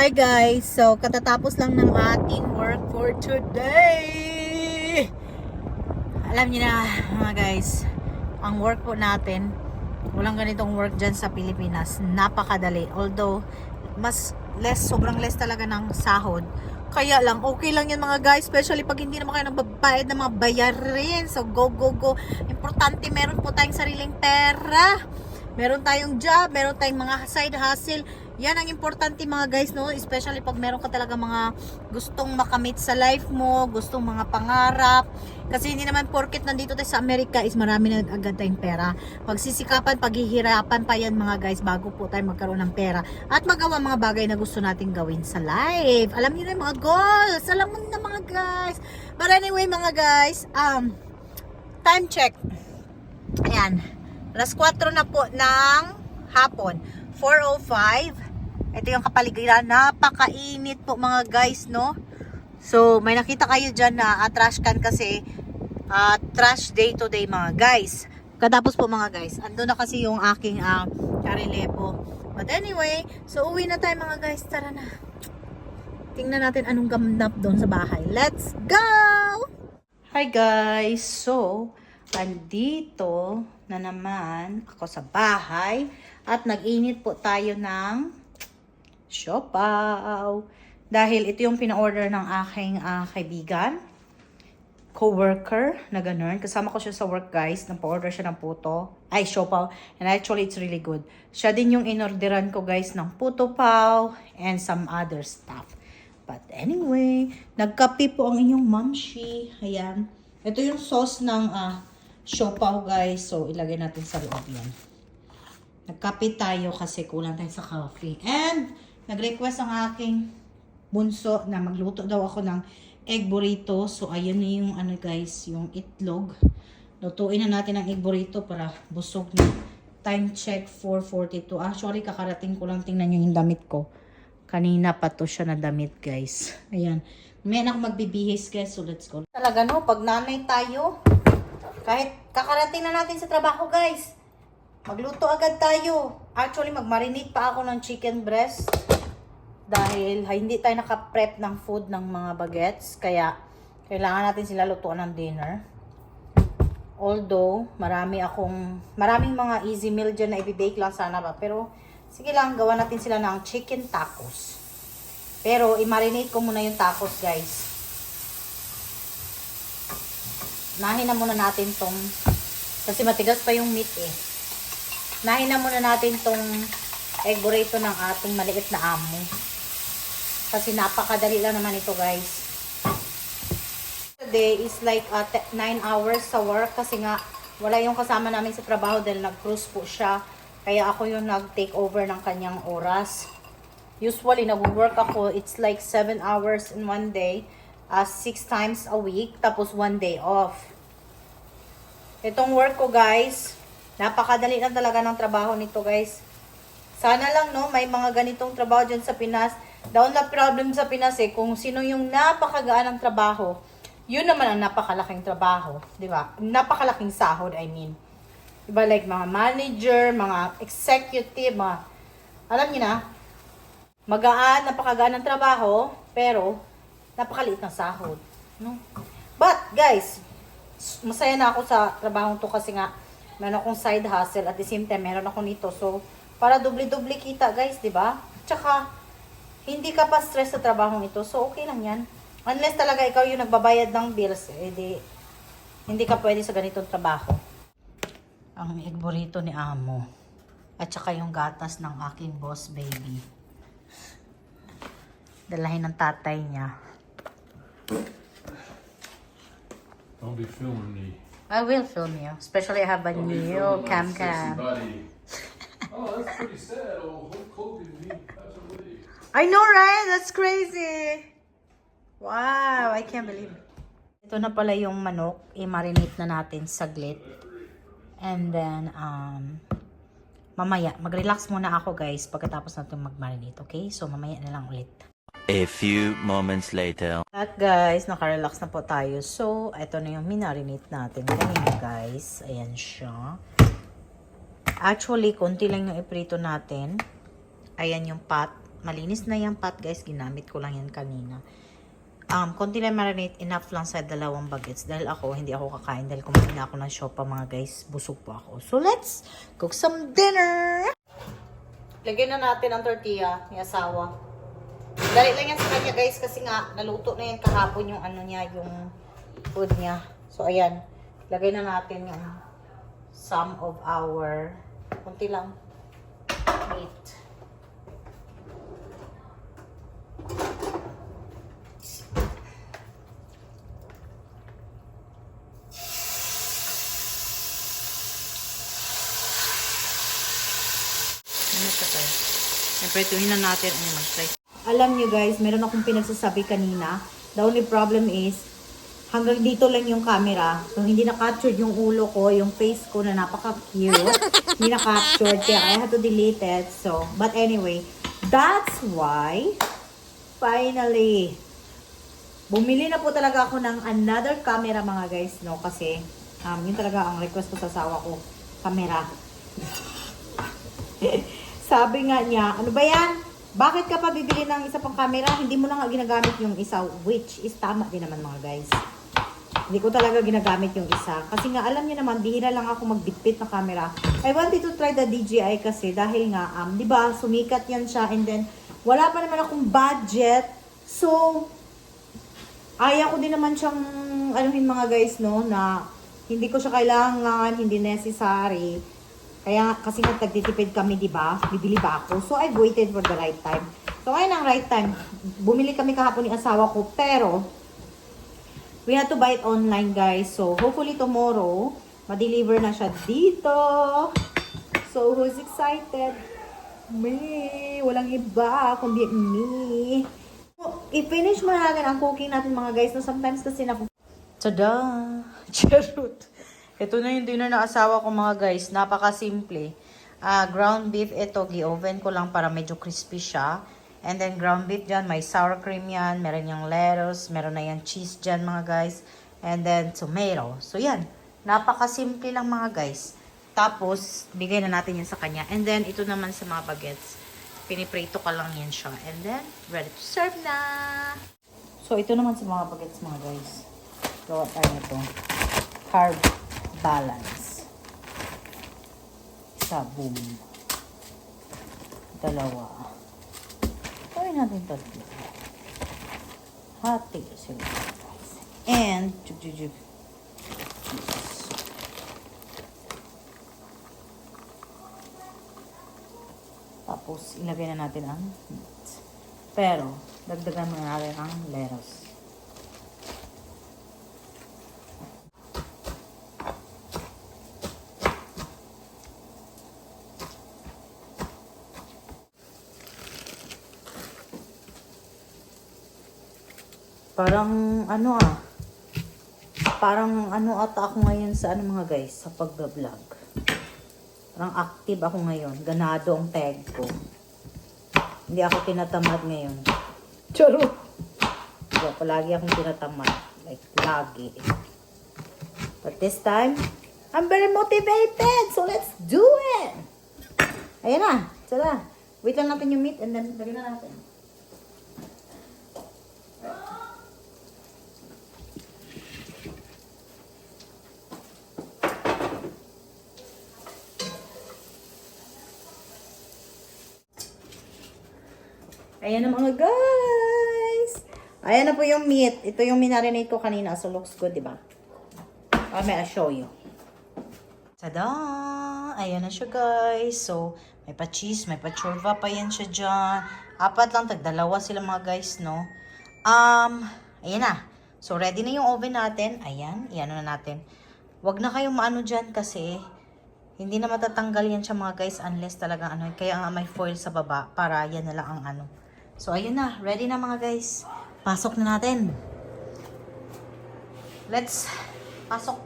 Hi guys, so katatapos lang ng ating work for today. Alam niyo na mga guys, ang work po natin, walang ganitong work dyan sa Pilipinas. Napakadali, although sobrang less talaga ng sahod. Kaya lang, okay lang yan mga guys, especially pag hindi naman kayo nagbabayad ng mga bayarin. So go, go, go. Importante meron po tayong sariling pera. Meron tayong job, meron tayong mga side hustle. Yan ang importante mga guys, no? Especially pag meron ka talaga mga gustong makamit sa life mo, gustong mga pangarap. Kasi hindi naman porket nandito tayo sa Amerika is marami na agad tayong pera. Pagsisikapan, paghihirapan pa yan mga guys bago po tayo magkaroon ng pera. At magawa mga bagay na gusto nating gawin sa life. Alam niyo na yung mga goals. Alam mo na mga guys. But anyway mga guys, time check. Ayan. Alas 4 na po ng hapon. 4:05. Ito yung kapaligiran. Napakainit po mga guys, no? So, may nakita kayo dyan na trash can kasi trash day to day mga guys. Katapos po mga guys, ando na kasi yung aking karelepo. But anyway, so uwi na tayo mga guys. Tara na. Tingnan natin anong ganap doon sa bahay. Let's go! Hi guys! So, andito na naman ako sa bahay at nag-init po tayo ng siopaw. Dahil ito yung pina-order ng aking kaibigan, co-worker na ganun. Kasama ko siya sa work guys, nagpa-order siya ng siopaw. And actually, it's really good. Siya din yung inorderan ko guys ng puto paw and some other stuff. But anyway, nagkape po ang inyong mamshi. Ayan. Ito yung sauce ng siopaw guys. So, ilagay natin sa loob yan. Nagkape tayo kasi kulang tayo sa coffee. And, nag-request ang aking bunso na magluto daw ako ng egg burrito. So, ayun na yung guys, yung itlog. Lutuin na natin ang egg burrito para busog na. Time check 4:42. Actually, kakarating ko lang, tingnan nyo yung damit ko. Kanina pa to siya na damit guys. Ayan. May na ako magbibihis guys. So, let's go. Talaga no, pag nanay tayo, kahit kakarating na natin sa trabaho guys, magluto agad tayo. Actually, magmarinate pa ako ng chicken breast. Dahil hindi tayo nakaprep ng food ng mga bagets. Kaya, kailangan natin sila lutuan ng dinner. Although, maraming mga easy meal dyan na i-bake lang sana ba. Pero, sige lang, gawa natin sila ng chicken tacos. Pero, i-marinate ko muna yung tacos guys. Nahin na muna natin tong, kasi matigas pa yung meat eh. Nahin na muna natin tong egg burrito ng ating maliit na amo. Kasi napakadali lang naman ito guys. Today is like 9 hours sa work kasi nga wala yung kasama namin sa trabaho dahil nag-cruise po siya. Kaya ako yung nag-take over ng kanyang oras. Usually nag-work ako, it's like 7 hours in one day, 6 times a week, tapos 1 day off. Itong work ko guys, napakadali lang talaga ng trabaho nito guys. Sana lang no, may mga ganitong trabaho dyan sa Pinas. The only problem sa Pinas kung sino yung napakagaan ng trabaho, yun naman ang napakalaking trabaho, di ba? Napakalaking sahod, I mean. Diba like mga manager, mga executive, alam niyo na, napakagaan ng trabaho, pero napakaliit ng sahod. No? But guys, masaya na ako sa trabaho to kasi nga, meron akong side hustle at the same time, meron ako nito. So, para doble-doble kita guys, di ba? Tsaka, hindi ka pa stress sa trabahong ito. So, okay lang yan. Unless talaga ikaw yung nagbabayad ng bills, hindi ka pwede sa ganitong trabaho. Ang egg burrito ni Amo. At saka yung gatas ng aking boss baby. Dalahin ng tatay niya. Don't be filming me. I will film you. Especially I have a new cam. Oh, that's pretty sad. Oh, Hulk Hogan me. Absolutely. I know, right? That's crazy. Wow, I can't believe it. Ito na pala yung manok. I-marinate na natin saglit. And then, mamaya, mag-relax muna ako guys pagkatapos natin mag-marinate, okay? So, mamaya na lang ulit. A few moments later. At guys, naka-relax na po tayo. So, ito na yung minarinate natin kanina guys. Ayan siya. Actually, konti lang yung iprito natin. Ayan yung pot. malinis na yung pot guys. Ginamit ko lang yan kanina. Konti lang marinate, enough lang sa 2 bagets. Dahil ako, hindi ako kakain. Dahil kumain na ako ng siopa mga guys. Busog po ako. So, let's cook some dinner! Lagyan na natin ang tortilla ni asawa. Dali lang yan sa kanya guys. Kasi nga, naluto na yan kahapon yung ano niya, yung food niya. So, ayan. Lagay na natin yung some of our, konti lang, meat. Siyempre, tuhin na natin ang mag-try. Alam nyo guys, meron akong pinagsasabi kanina. The only problem is, hanggang dito lang yung camera. So, hindi na-captured yung ulo ko, yung face ko na napaka-cute. Hindi na-captured, kaya I had to delete it. So, but anyway, that's why, finally, bumili na po talaga ako ng another camera mga guys, no? Kasi, yun talaga ang request ko sa asawa ko, camera. Sabi nga niya, ano ba yan? Bakit ka pa bibili ng isa pang camera? Hindi mo na nga ginagamit yung isa, which is tama din naman mga guys. Hindi ko talaga ginagamit yung isa. Kasi nga, alam niyo naman, bihira lang ako magbitbit na camera. I wanted to try the DJI kasi dahil nga, di ba, sumikat yan siya and then, wala pa naman akong budget. So, ayaw ko din naman siyang, anuhin mga guys, no, na hindi ko siya kailangan, hindi necessary. Kaya kasi nagtagtitipid kami, di ba? Bibili ba ako? So, I waited for the right time. So, ngayon ang right time. Bumili kami kahapon ni asawa ko. Pero, we had to buy it online, guys. So, hopefully tomorrow, ma-deliver na siya dito. So, who's excited? Me. Walang iba, kundi me. So, i-finish muna natin ang cooking natin, mga guys. No, sometimes kasi tada! Charot! Ito na yung dinner na asawa ko mga guys. Napaka-simple. Ground beef ito. Gi-oven ko lang para medyo crispy siya. And then ground beef dyan. May sour cream yan. Meron yung lettuce. Meron na yung cheese dyan mga guys. And then tomato. So yan. Napaka-simple lang mga guys. Tapos, bigay na natin yan sa kanya. And then, ito naman sa mga bagets. Piniprito ka lang yan siya. And then, ready to serve na. So, ito naman sa mga bagets mga guys. Gawa tayo nito. Carb balance. Isa, boom. Dalawa. Gawin natin tatlo. Hati sila. And, chug. Tapos, ilagay na natin ang meat. Pero, dagdagan muna natin ang lettuce. Parang ano ata ako ngayon sa mga guys, sa pagbablog. Parang active ako ngayon. Ganado ang tag ko. Hindi ako tinatamad ngayon. Charot! Diba, palagi akong tinatamad. Like, lagi. But this time, I'm very motivated! So, let's do it! Ayan na. Tara. Wait lang natin yung meat and then lagyan na natin. Ayan na mga guys. Ayan na po yung meat. Ito yung minarinate ko kanina. So, looks good, diba? I'll show you. Tada! Ayan na siya guys. So, may pa-cheese, may pa-chorva pa yan siya dyan. 4 lang, tag-2 sila mga guys, no? Ayan na. So, ready na yung oven natin. Ayan, iyan na natin. Huwag na kayong maano dyan kasi hindi na matatanggal yan siya mga guys unless talagang ano. Kaya nga may foil sa baba para yan na lang ang ano. So, ayun na. Ready na mga guys. Pasok na natin. Let's pasok.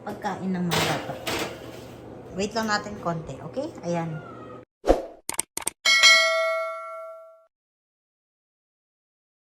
Pagkain ng mga bata. Wait lang natin konti, okay? Ayan.